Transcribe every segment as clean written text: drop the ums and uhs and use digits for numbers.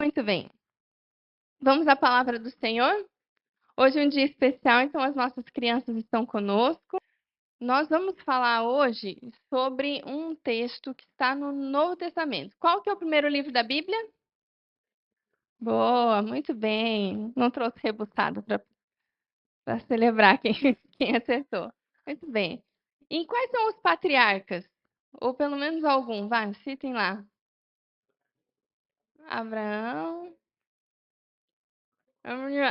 Muito bem. Vamos à palavra do Senhor? Hoje é um dia especial, então as nossas crianças estão conosco. Nós vamos falar hoje sobre um texto que está no Novo Testamento. Qual que é o primeiro livro da Bíblia? Boa, muito bem. Não trouxe rebuçado para celebrar quem acertou. Muito bem. E quais são os patriarcas? Ou pelo menos algum, vai, citem lá. Abraão.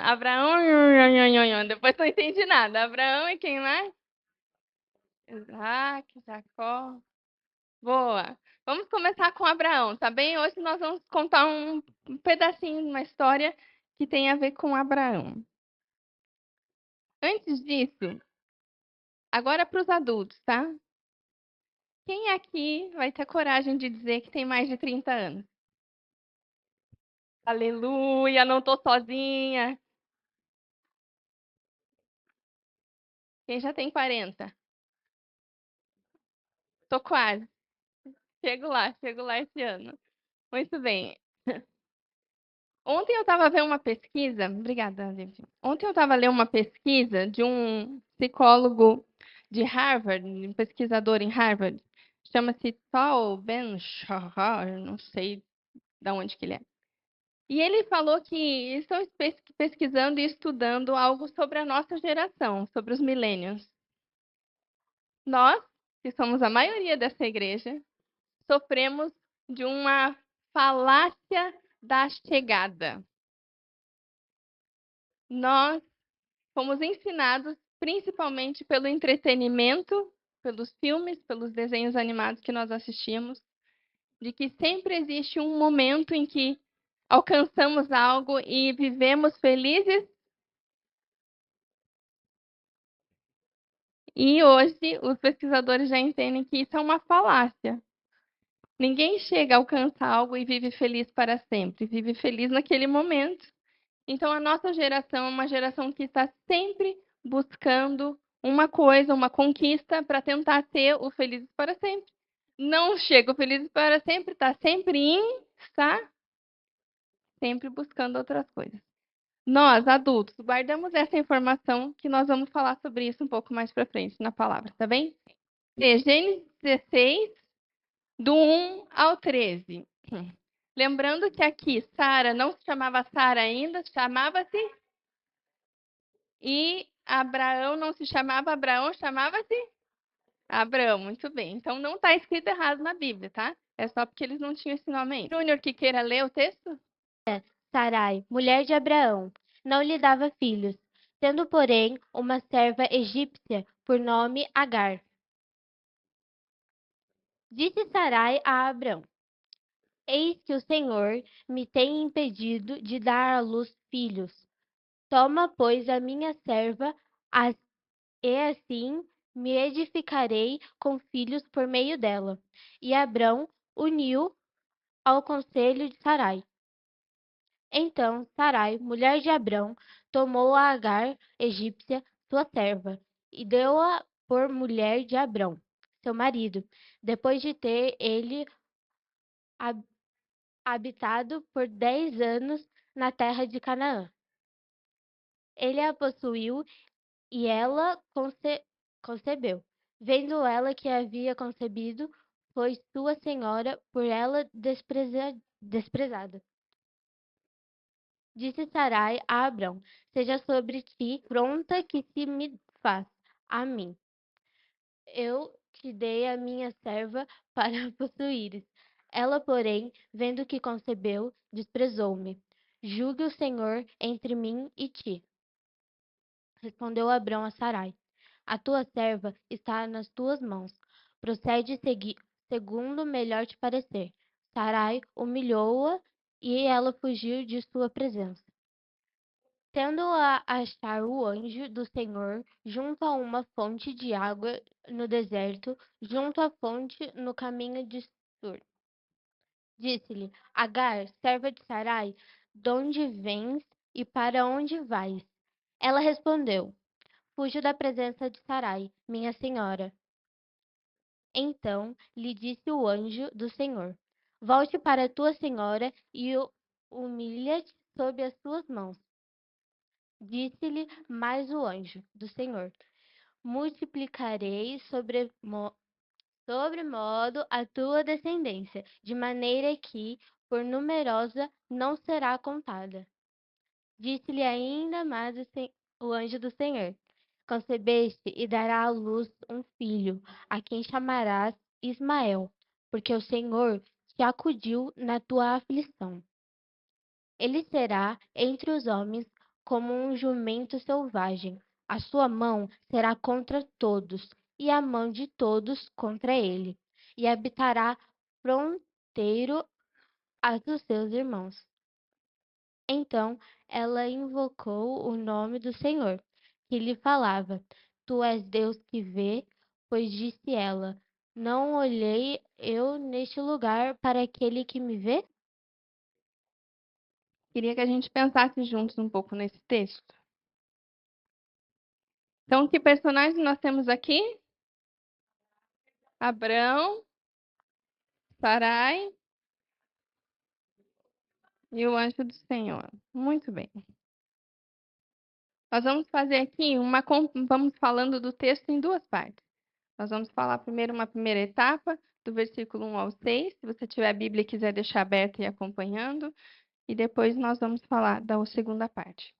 Abraão. Depois não entendi nada. Abraão e quem mais? Isaac, Jacó. Boa. Vamos começar com Abraão, tá bem? Hoje nós vamos contar um pedacinho de uma história que tem a ver com Abraão. Antes disso, agora para os adultos, tá? Quem aqui vai ter coragem de dizer que tem mais de 30 anos? Aleluia, não tô sozinha. Quem já tem 40? Tô quase. Chego lá esse ano. Muito bem. Ontem eu estava vendo uma pesquisa, obrigada, Vivi. Ontem eu estava lendo uma pesquisa de um psicólogo de Harvard, um pesquisador em Harvard, chama-se Tal Ben-Shahar, não sei de onde que ele é. E ele falou que estão pesquisando e estudando algo sobre a nossa geração, sobre os millennials. Nós, que somos a maioria dessa igreja, sofremos de uma falácia da chegada. Nós fomos ensinados principalmente pelo entretenimento, pelos filmes, pelos desenhos animados que nós assistimos, de que sempre existe um momento em que alcançamos algo e vivemos felizes. E hoje os pesquisadores já entendem que isso é uma falácia. Ninguém chega a alcançar algo e vive feliz para sempre, vive feliz naquele momento. Então, a nossa geração é uma geração que está sempre buscando uma coisa, uma conquista, para tentar ter o felizes para sempre. Não chega o felizes para sempre, está está sempre buscando outras coisas. Nós, adultos, guardamos essa informação que nós vamos falar sobre isso um pouco mais para frente na palavra, tá bem? Gênesis 16, do 1 ao 13. Lembrando que aqui Sara não se chamava Sara ainda, chamava-se. E Abraão não se chamava Abraão, chamava-se Abraão. Muito bem. Então não está escrito errado na Bíblia, tá? É só porque eles não tinham esse nome ainda. Júnior, que queira ler o texto? Sarai, mulher de Abraão, não lhe dava filhos, tendo, porém, uma serva egípcia por nome Agar. Disse Sarai a Abraão: Eis que o Senhor me tem impedido de dar à luz filhos. Toma, pois, a minha serva, e assim me edificarei com filhos por meio dela. E Abrão uniu ao conselho de Sarai. Então Sarai, mulher de Abrão, tomou a Agar, egípcia, sua serva, e deu-a por mulher de Abrão, seu marido, depois de ter ele habitado por 10 anos na terra de Canaã. Ele a possuiu e ela concebeu. Vendo ela que havia concebido, foi sua senhora por ela desprezada. Disse Sarai a Abrão: Seja sobre ti pronta que se me faz a mim. Eu te dei a minha serva para possuíres. Ela, porém, vendo que concebeu, desprezou-me. Julgue o Senhor entre mim e ti. Respondeu Abrão a Sarai: A tua serva está nas tuas mãos. Procede segundo melhor te parecer. Sarai humilhou-a e ela fugiu de sua presença. Tendo-a achar o anjo do Senhor junto a uma fonte de água no deserto, junto à fonte no caminho de Sur. Disse-lhe: Agar, serva de Sarai, donde vens e para onde vais? Ela respondeu: Fujo da presença de Sarai, minha senhora. Então lhe disse o anjo do Senhor: Volte para tua senhora humilha-te sob as suas mãos. Disse-lhe mais o anjo do Senhor: multiplicarei sobremodo a tua descendência, de maneira que, por numerosa, não será contada. Disse-lhe ainda mais o anjo do Senhor: concebeste e dará à luz um filho, a quem chamarás Ismael, porque o Senhor te acudiu na tua aflição. Ele será entre os homens como um jumento selvagem. A sua mão será contra todos, e a mão de todos contra ele. E habitará fronteiro a dos seus irmãos. Então ela invocou o nome do Senhor, que lhe falava: Tu és Deus que vê, pois disse ela: Não olhei eu neste lugar para aquele que me vê? Queria que a gente pensasse juntos um pouco nesse texto. Então, que personagens nós temos aqui? Abrão, Sarai e o anjo do Senhor. Muito bem. Nós vamos fazer aqui vamos falando do texto em duas partes. Nós vamos falar primeiro uma primeira etapa, do versículo 1 ao 6, se você tiver a Bíblia e quiser deixar aberta e acompanhando, e depois nós vamos falar da segunda parte.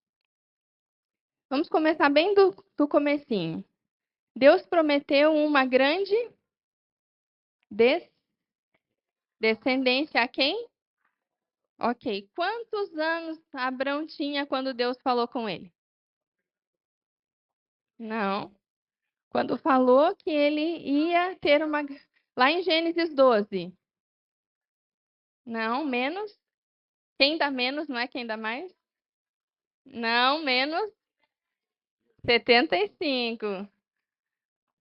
Vamos começar bem do comecinho. Deus prometeu uma grande descendência a quem? Ok. Quantos anos Abrão tinha quando Deus falou com ele? Não. Quando falou que ele ia ter uma. Lá em Gênesis 12. Não, menos. Quem dá menos não é quem dá mais? Não, menos 75.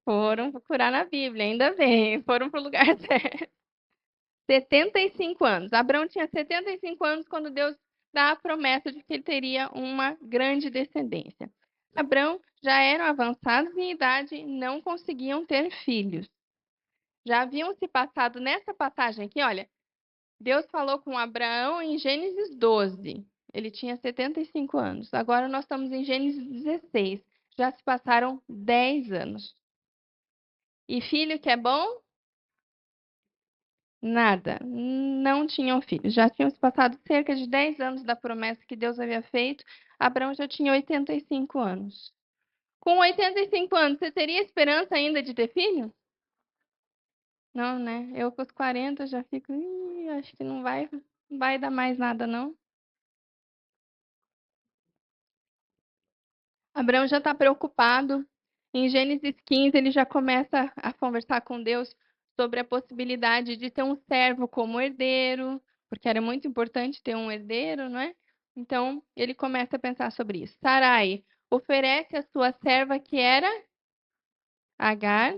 Foram procurar na Bíblia, ainda bem. Foram para o lugar certo. 75 anos. Abraão tinha 75 anos quando Deus dá a promessa de que ele teria uma grande descendência. Abraão já eram avançados em idade e não conseguiam ter filhos. Já haviam se passado nessa passagem aqui, olha, Deus falou com Abraão em Gênesis 12. Ele tinha 75 anos. Agora nós estamos em Gênesis 16. Já se passaram 10 anos. E filho que é bom? Nada. Não tinham filhos. Já tinham se passado cerca de 10 anos da promessa que Deus havia feito. Abraão já tinha 85 anos. Com 85 anos, você teria esperança ainda de ter filho? Não, né? Eu com os 40 já fico, acho que não vai dar mais nada, não. Abraão já está preocupado. Em Gênesis 15, ele já começa a conversar com Deus sobre a possibilidade de ter um servo como herdeiro, porque era muito importante ter um herdeiro, não é? Então, ele começa a pensar sobre isso. Sarai oferece a sua serva, que era Agar,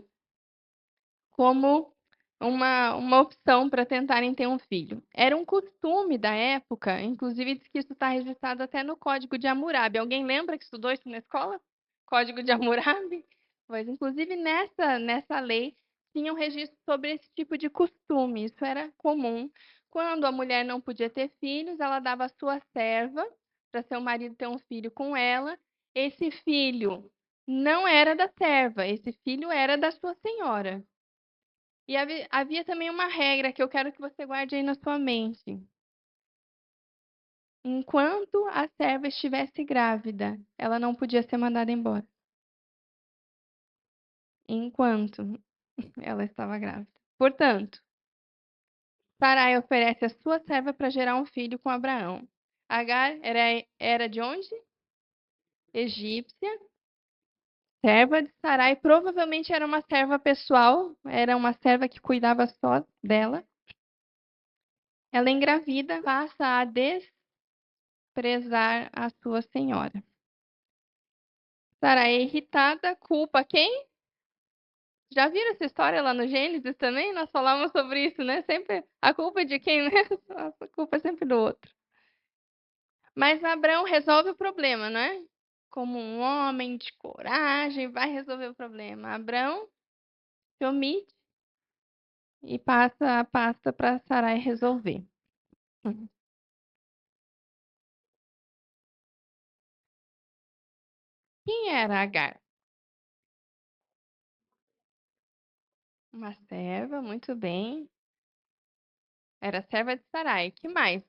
como uma opção para tentarem ter um filho. Era um costume da época, inclusive diz que isso está registrado até no Código de Hammurabi. Alguém lembra que estudou isso na escola? Código de Hammurabi? Pois, inclusive nessa lei tinha um registro sobre esse tipo de costume. Isso era comum. Quando a mulher não podia ter filhos, ela dava a sua serva para seu marido ter um filho com ela. Esse filho não era da serva, esse filho era da sua senhora. E havia também uma regra que eu quero que você guarde aí na sua mente. Enquanto a serva estivesse grávida, ela não podia ser mandada embora. Enquanto ela estava grávida. Portanto, Sarai oferece a sua serva para gerar um filho com Abraão. Agar era de onde? Egípcia. Serva de Sarai provavelmente era uma serva pessoal, era uma serva que cuidava só dela. Ela engravida, passa a desprezar a sua senhora. Sarai irritada, culpa quem? Já viram essa história lá no Gênesis também? Nós falamos sobre isso, né? Sempre a culpa é de quem, né? A culpa é sempre do outro. Mas Abraão resolve o problema, não é? Como um homem de coragem, vai resolver o problema. Abraão se omite e passa a pasta para Sarai resolver. Quem era Agar? Uma serva, muito bem. Era serva de Sarai. Que mais?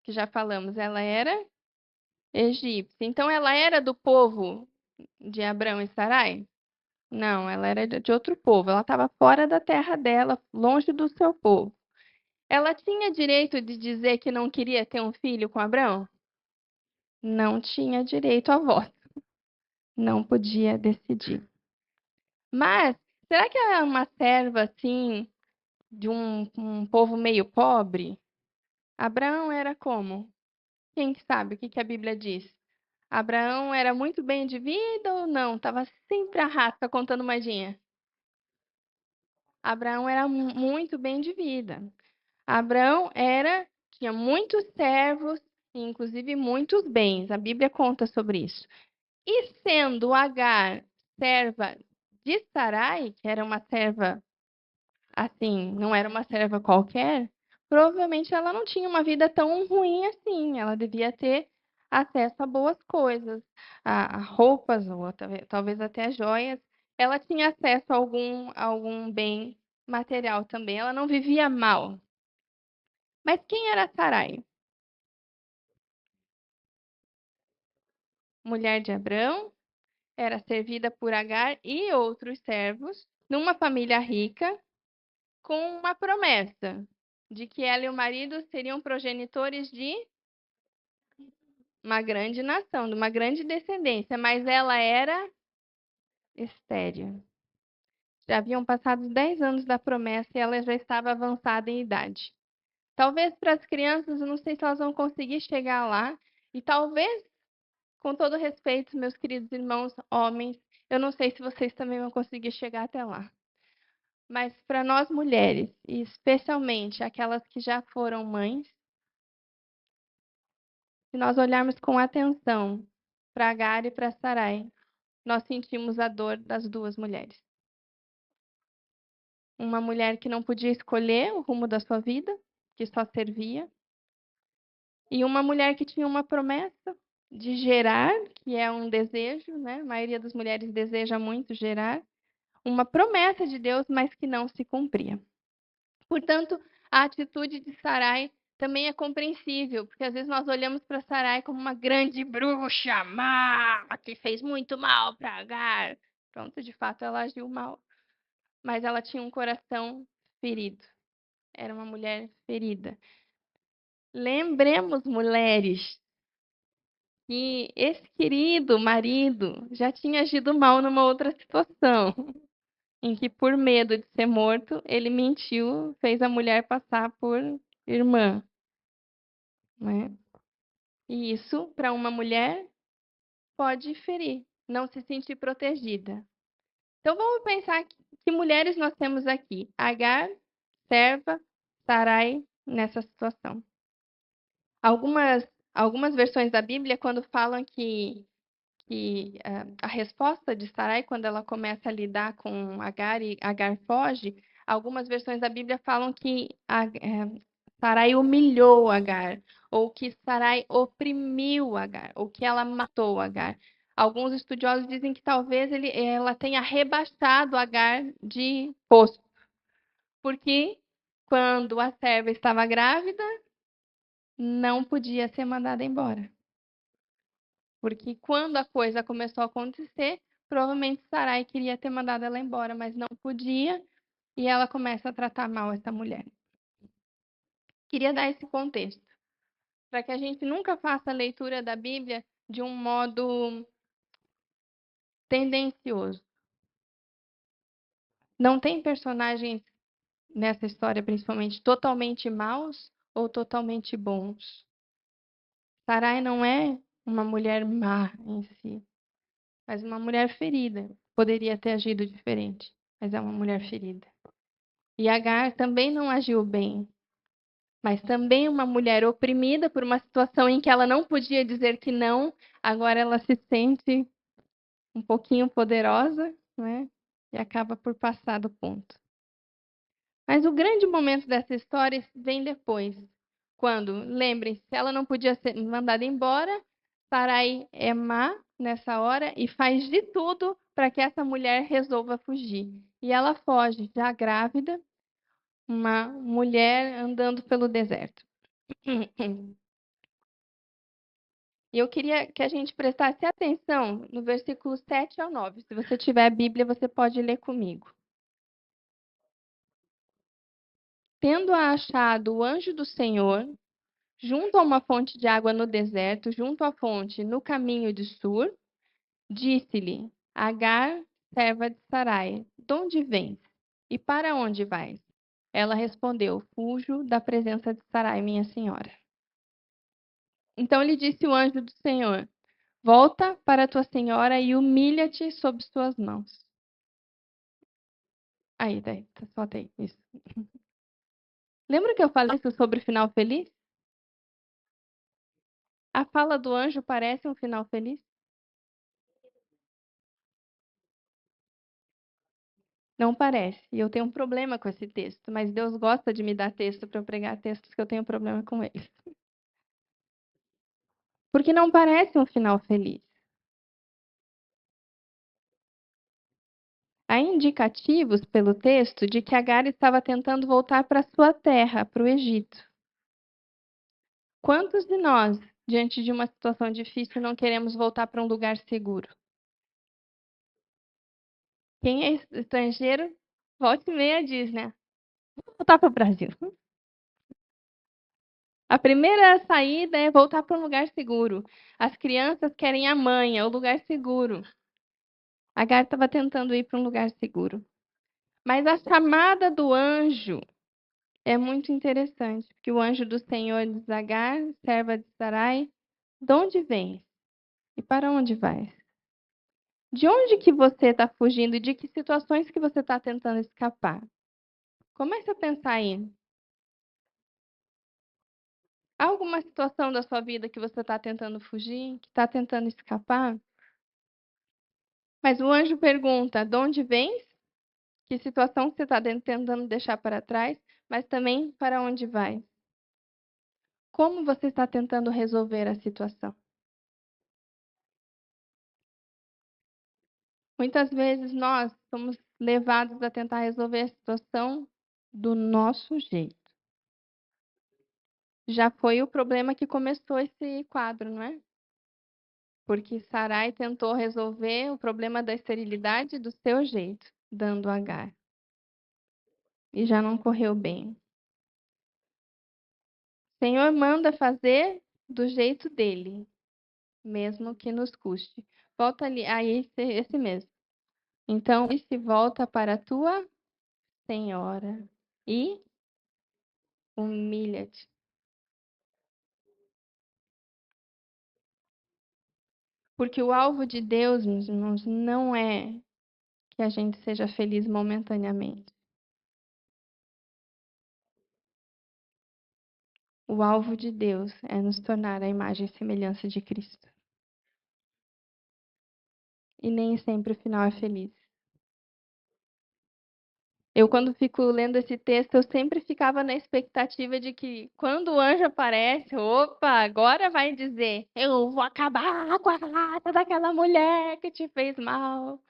Que já falamos, ela era egípcia. Então ela era do povo de Abrão e Sarai? Não, ela era de outro povo. Ela estava fora da terra dela, longe do seu povo. Ela tinha direito de dizer que não queria ter um filho com Abrão? Não tinha direito a voto. Não podia decidir. Mas, será que ela é uma serva, assim, de um povo meio pobre? Abraão era como? Quem sabe o que a Bíblia diz? Abraão era muito bem de vida ou não? Estava sempre à rasca contando moedinha. Abraão era muito bem de vida. Abraão tinha muitos servos, inclusive muitos bens. A Bíblia conta sobre isso. E sendo Agar serva de Sarai, que era uma serva assim, não era uma serva qualquer, provavelmente ela não tinha uma vida tão ruim assim. Ela devia ter acesso a boas coisas, a roupas, ou talvez até a joias. Ela tinha acesso a algum bem material também. Ela não vivia mal. Mas quem era Sarai? Mulher de Abrão, era servida por Agar e outros servos, numa família rica, com uma promessa de que ela e o marido seriam progenitores de uma grande nação, de uma grande descendência, mas ela era estéril. Já haviam passado 10 anos da promessa e ela já estava avançada em idade. Talvez para as crianças, eu não sei se elas vão conseguir chegar lá, e talvez, com todo respeito, meus queridos irmãos homens, eu não sei se vocês também vão conseguir chegar até lá. Mas para nós mulheres, e especialmente aquelas que já foram mães, se nós olharmos com atenção para Agar e para Sarai, nós sentimos a dor das duas mulheres. Uma mulher que não podia escolher o rumo da sua vida, que só servia, e uma mulher que tinha uma promessa de gerar, que é um desejo, né? A maioria das mulheres deseja muito gerar, uma promessa de Deus, mas que não se cumpria. Portanto, a atitude de Sarai também é compreensível, porque às vezes nós olhamos para Sarai como uma grande bruxa má, que fez muito mal para Agar. Pronto, de fato ela agiu mal, mas ela tinha um coração ferido. Era uma mulher ferida. Lembremos, mulheres, que esse querido marido já tinha agido mal numa outra situação, em que, por medo de ser morto, ele mentiu, fez a mulher passar por irmã, né? E isso, para uma mulher, pode ferir, não se sentir protegida. Então, vamos pensar que mulheres nós temos aqui: Agar, serva, Sarai, nessa situação. Algumas versões da Bíblia, quando falam que a resposta de Sarai, quando ela começa a lidar com Agar e Agar foge, algumas versões da Bíblia falam que Sarai humilhou Agar, ou que Sarai oprimiu Agar, ou que ela matou Agar. Alguns estudiosos dizem que talvez ela tenha rebaixado Agar de posto, porque quando a serva estava grávida, não podia ser mandada embora. Porque quando a coisa começou a acontecer, provavelmente Sarai queria ter mandado ela embora, mas não podia, e ela começa a tratar mal essa mulher. Queria dar esse contexto, para que a gente nunca faça a leitura da Bíblia de um modo tendencioso. Não tem personagens nessa história, principalmente, totalmente maus ou totalmente bons. Sarai não é uma mulher má em si, mas uma mulher ferida. Poderia ter agido diferente, mas é uma mulher ferida. E Agar também não agiu bem, mas também uma mulher oprimida por uma situação em que ela não podia dizer que não, agora ela se sente um pouquinho poderosa, né? E acaba por passar do ponto. Mas o grande momento dessa história vem depois, quando, lembrem-se, ela não podia ser mandada embora, Sarai é má nessa hora e faz de tudo para que essa mulher resolva fugir. E ela foge, já grávida, uma mulher andando pelo deserto. E eu queria que a gente prestasse atenção no versículo 7 ao 9. Se você tiver a Bíblia, você pode ler comigo. Tendo achado o anjo do Senhor, junto a uma fonte de água no deserto, junto à fonte no caminho de Sur, disse-lhe: Agar, serva de Sarai, de onde vens? E para onde vais? Ela respondeu: Fujo da presença de Sarai, minha senhora. Então lhe disse o anjo do Senhor: Volta para tua senhora e humilha-te sob suas mãos. Aí, daí, solta aí, isso. Lembra que eu falei isso sobre final feliz? A fala do anjo parece um final feliz? Não parece. E eu tenho um problema com esse texto, mas Deus gosta de me dar texto para eu pregar textos que eu tenho problema com eles. Porque não parece um final feliz. Há indicativos pelo texto de que Agar estava tentando voltar para sua terra, para o Egito. Quantos de nós, diante de uma situação difícil, não queremos voltar para um lugar seguro? Quem é estrangeiro, volta e meia diz, né? Vou voltar para o Brasil. A primeira saída é voltar para um lugar seguro. As crianças querem a mãe, é o lugar seguro. Agar estava tentando ir para um lugar seguro. Mas a chamada do anjo é muito interessante, porque o anjo do Senhor diz: Agar, serva de Sarai, de onde vens? E para onde vais? De onde que você está fugindo e de que situações que você está tentando escapar? Comece a pensar aí. Há alguma situação da sua vida que você está tentando fugir, que está tentando escapar? Mas o anjo pergunta: de onde vens? Que situação você está tentando deixar para trás? Mas também para onde vai? Como você está tentando resolver a situação? Muitas vezes nós somos levados a tentar resolver a situação do nosso jeito. Já foi o problema que começou esse quadro, não é? Porque Sarai tentou resolver o problema da esterilidade do seu jeito, dando Agar. E já não correu bem. O Senhor manda fazer do jeito dele, mesmo que nos custe. Volta ali, aí esse mesmo. Então, e se volta para a tua senhora e humilha-te. Porque o alvo de Deus, meus irmãos, não é que a gente seja feliz momentaneamente. O alvo de Deus é nos tornar a imagem e semelhança de Cristo. E nem sempre o final é feliz. Eu, quando fico lendo esse texto, eu sempre ficava na expectativa de que, quando o anjo aparece, opa, agora vai dizer: Eu vou acabar com a raça daquela mulher que te fez mal.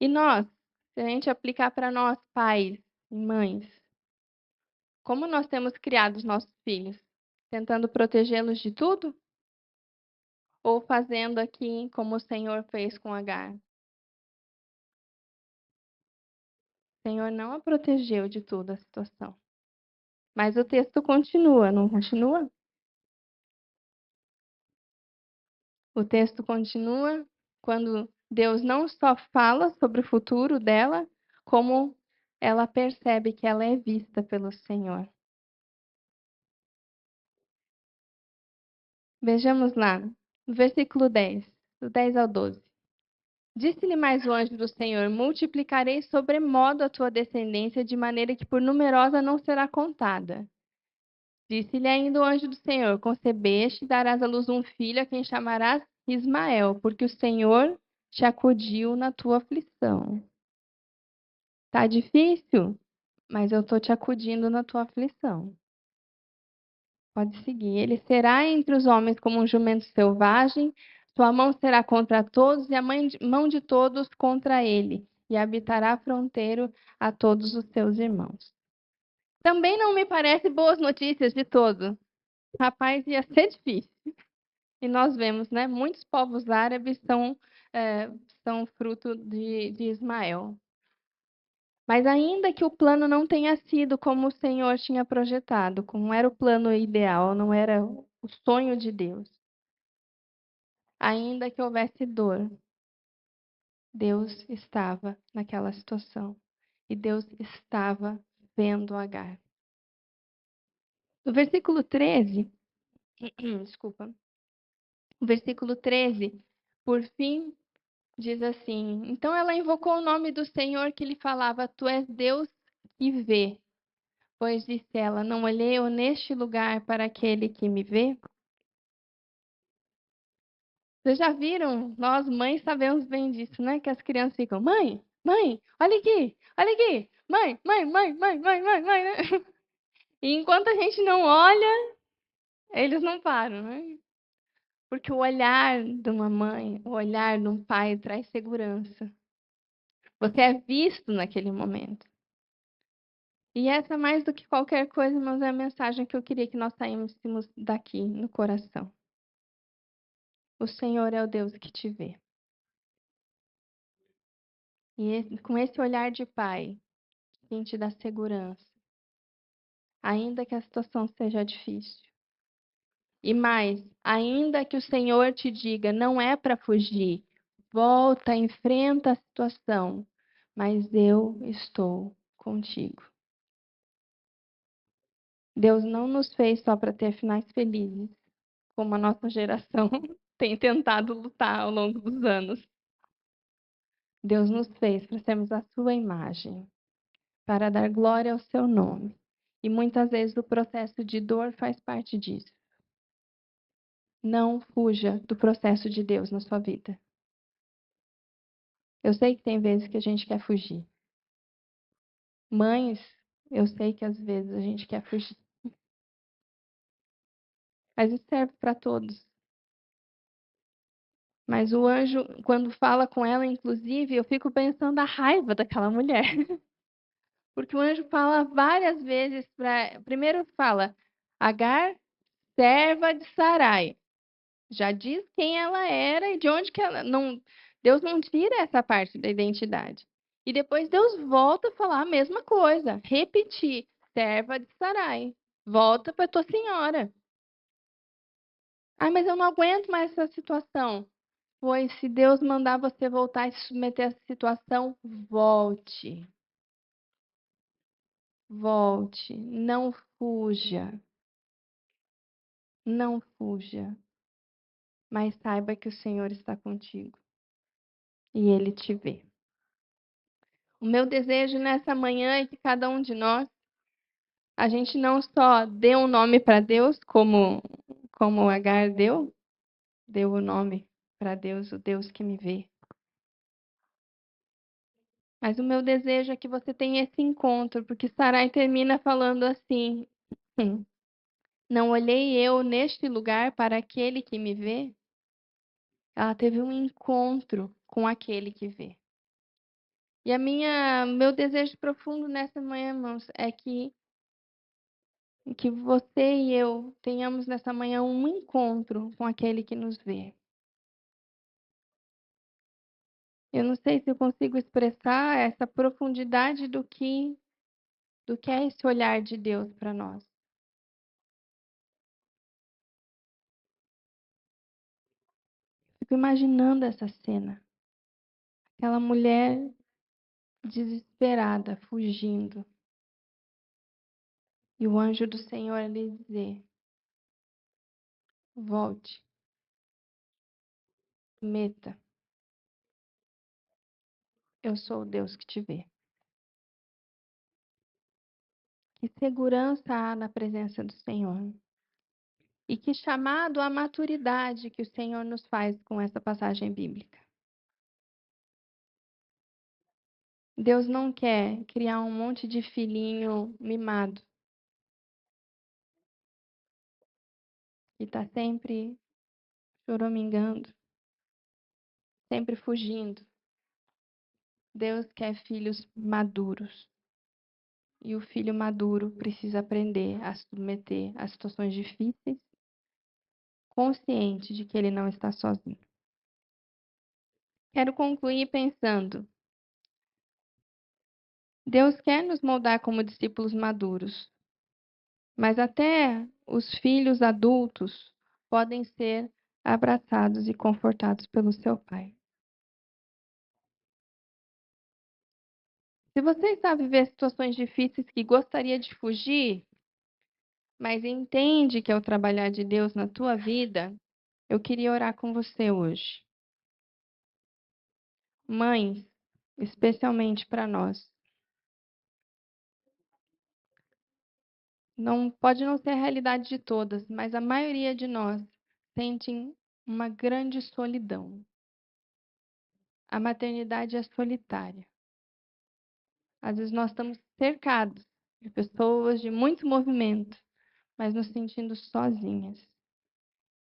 E nós, se a gente aplicar para nós, pais e mães, como nós temos criado os nossos filhos? Tentando protegê-los de tudo? Ou fazendo aqui como o Senhor fez com Agar? O Senhor não a protegeu de toda a situação. Mas o texto continua, não continua? O texto continua quando Deus não só fala sobre o futuro dela, como ela percebe que ela é vista pelo Senhor. Vejamos lá, no versículo 10, do 10 ao 12. Disse-lhe mais o anjo do Senhor: Multiplicarei sobremodo a tua descendência, de maneira que por numerosa não será contada. Disse-lhe ainda o anjo do Senhor: Concebeste e darás à luz um filho, a quem chamarás Ismael, porque o Senhor te acudiu na tua aflição. Tá difícil, mas eu estou te acudindo na tua aflição. Pode seguir. Ele será entre os homens como um jumento selvagem, sua mão será contra todos e a mão de todos contra ele, e habitará fronteiro a todos os seus irmãos. Também não me parece boas notícias de todo. Rapaz, ia ser difícil. E nós vemos, né? Muitos povos árabes são fruto de Ismael. Mas ainda que o plano não tenha sido como o Senhor tinha projetado, como era o plano ideal, não era o sonho de Deus, ainda que houvesse dor, Deus estava naquela situação. E Deus estava vendo Agar. No versículo 13, desculpa, o versículo 13, por fim, diz assim: Então ela invocou o nome do Senhor que lhe falava: Tu és Deus que vê. Pois disse ela: Não olhei eu neste lugar para aquele que me vê? Vocês já viram? Nós, mães, sabemos bem disso, né? Que as crianças ficam: Mãe, mãe, olha aqui, mãe, mãe, mãe, mãe, mãe, mãe, mãe, né? E enquanto a gente não olha, eles não param, né? Porque o olhar de uma mãe, o olhar de um pai traz segurança. Você é visto naquele momento. E essa, mais do que qualquer coisa, irmãos, é a mensagem que eu queria que nós saíssemos daqui no coração. O Senhor é o Deus que te vê. E com esse olhar de pai, quem te dá segurança, ainda que a situação seja difícil. E mais, ainda que o Senhor te diga, não é para fugir, volta, enfrenta a situação, mas eu estou contigo. Deus não nos fez só para ter finais felizes, como a nossa geração tem tentado lutar ao longo dos anos. Deus nos fez para sermos a sua imagem, para dar glória ao seu nome. E muitas vezes o processo de dor faz parte disso. Não fuja do processo de Deus na sua vida. Eu sei que tem vezes que a gente quer fugir. Mães, eu sei que às vezes a gente quer fugir. Mas isso serve para todos. Mas o anjo, quando fala com ela, inclusive, eu fico pensando a raiva daquela mulher. Porque o anjo fala várias vezes para. Primeiro fala, Agar, serva de Sarai. Já diz quem ela era e de onde que ela. Não, Deus não tira essa parte da identidade. E depois Deus volta a falar a mesma coisa. Repetir, serva de Sarai. Volta para tua senhora. Ah, mas eu não aguento mais essa situação. Pois se Deus mandar você voltar e se submeter a essa situação, volte. Volte. Não fuja. Não fuja. Mas saiba que o Senhor está contigo. E Ele te vê. O meu desejo nessa manhã é que cada um de nós, a gente não só dê um nome para Deus, como Agar deu o nome para Deus, o Deus que me vê. Mas o meu desejo é que você tenha esse encontro, porque Sarai termina falando assim: Não olhei eu neste lugar para aquele que me vê? Ela teve um encontro com aquele que vê. E meu desejo profundo nessa manhã, irmãos, é que você e eu tenhamos nessa manhã um encontro com aquele que nos vê. Eu não sei se eu consigo expressar essa profundidade do que é esse olhar de Deus para nós. Fico imaginando essa cena. Aquela mulher desesperada, fugindo. E o anjo do Senhor lhe dizer: Volte, meta, eu sou o Deus que te vê. Que segurança há na presença do Senhor. E que chamado à maturidade que o Senhor nos faz com essa passagem bíblica. Deus não quer criar um monte de filhinho mimado. que está sempre choramingando, sempre fugindo. Deus quer filhos maduros. E o filho maduro precisa aprender a se submeter a situações difíceis, consciente de que ele não está sozinho. Quero concluir pensando: Deus quer nos moldar como discípulos maduros, mas até os filhos adultos podem ser abraçados e confortados pelo seu pai. Se você está vivendo situações difíceis que gostaria de fugir, mas entende que é o trabalhar de Deus na tua vida, eu queria orar com você hoje. Mães, especialmente para nós. Não pode não ser a realidade de todas, mas a maioria de nós sentem uma grande solidão. A maternidade é solitária. Às vezes nós estamos cercados de pessoas de muito movimento, mas nos sentindo sozinhas.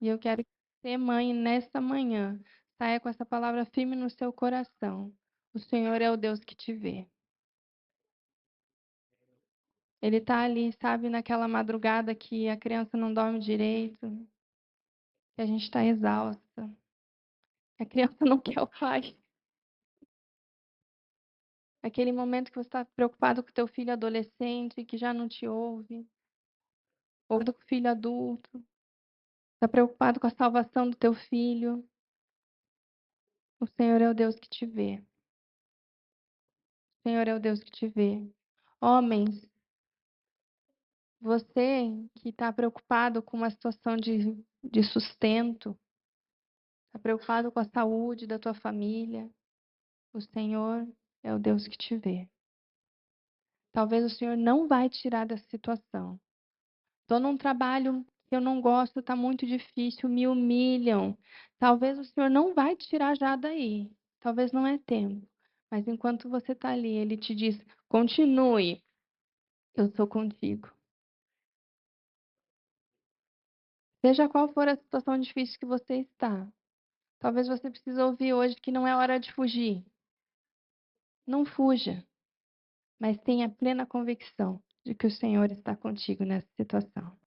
E eu quero que você, mãe, nesta manhã, saia com essa palavra firme no seu coração. O Senhor é o Deus que te vê. Ele está ali, sabe, naquela madrugada que a criança não dorme direito, que a gente está exausta, que a criança não quer o pai. Aquele momento que você está preocupado com o teu filho adolescente, que já não te ouve, ou com o filho adulto, está preocupado com a salvação do teu filho. O Senhor é o Deus que te vê. O Senhor é o Deus que te vê. Homens, você que está preocupado com uma situação de sustento, está preocupado com a saúde da tua família, o Senhor é o Deus que te vê. Talvez o Senhor não vai te tirar dessa situação. Estou num trabalho que eu não gosto, está muito difícil, me humilham. Talvez o Senhor não vai te tirar já daí. Talvez não é tempo. Mas enquanto você está ali, Ele te diz: continue, eu sou contigo. Seja qual for a situação difícil que você está. Talvez você precise ouvir hoje que não é hora de fugir. Não fuja, mas tenha plena convicção de que o Senhor está contigo nessa situação.